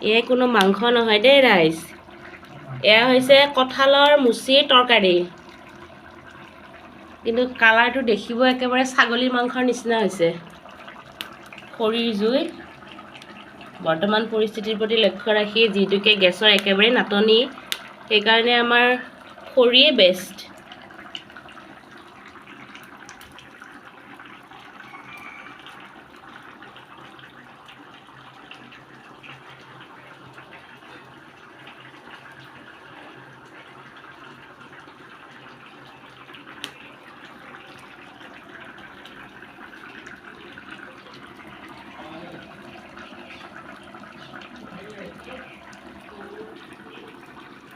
এয়া কোনো মাংস নহয় দেই ৰাইজ, এয়া হৈছে কঁঠালৰ মুচিৰ তৰকাৰী। কিন্তু কালাৰটো দেখিব একেবাৰে ছাগলী মাংসৰ নিচিনা হৈছে। খৰিৰ জুই বৰ্তমান পৰিস্থিতিৰ প্ৰতি লক্ষ্য ৰাখি যিহেতুকে গেছৰ একেবাৰে নাটনি, সেইকাৰণে আমাৰ খৰিয়ে বেষ্ট।